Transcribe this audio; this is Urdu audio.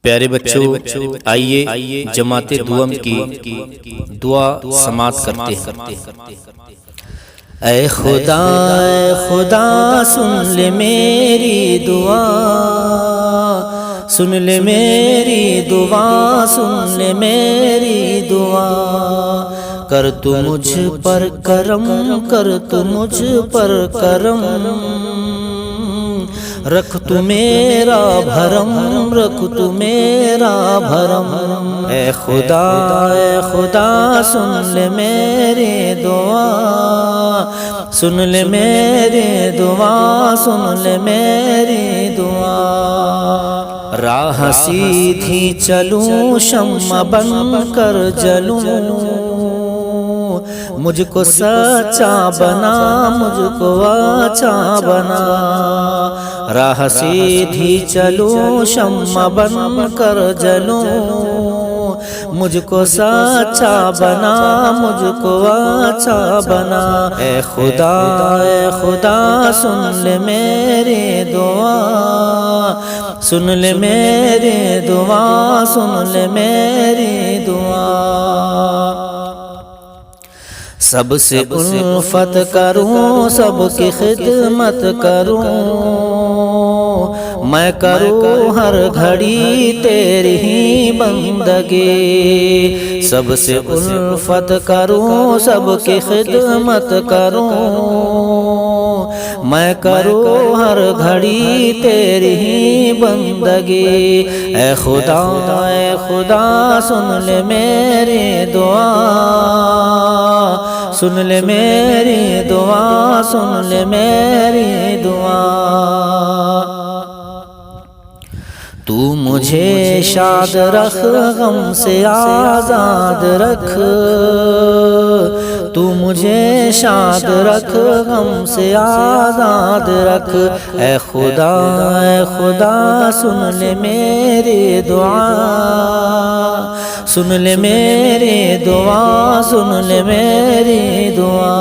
پیارے بچوں، آئیے جماعت دوم کی دعا سماعت کرتے ہیں۔ اے خدا سن لے میری دعا، سن لے میری دعا، سن لے میری دعا، کر تو مجھ پر کرم، کر تو مجھ پر کرم، رکھ تو میرا بھرم، رکھ تو میرا بھرم۔ اے خدا سن لے میری دعا، سن لے میری دعا، سن لے میری دعا، راہ سیدھی چلوں، شمع بن کر جلوں، مجھ کو سچا بنا، مجھ کو اچھا بنا، راہ سیدھی چلوں، شمع بن کر جلوں، مجھ کو سچا بنا، مجھ کو اچھا بنا۔ اے خدا سن لے میری دعا، سن لے میری دعا، سن لے میری دعا، سب سے الفت کروں، سب کی خدمت کروں، میں کروں ہر گھڑی تیری ہی بندگی، سب سے الفت کروں، سب کی خدمت کروں، میں کروں ہر گھڑی تیری ہی بندگی۔ اے خدا سن لے میری دعا، سن لے میری دعا، سن لے میری دعا، تو مجھے شاد رکھ، غم سے آزاد رکھ، تو مجھے شاد رکھ، غم سے آزاد رکھ۔ اے خدا سن لے میری دعا، سن لے میری دعا، سن لے میری دعا،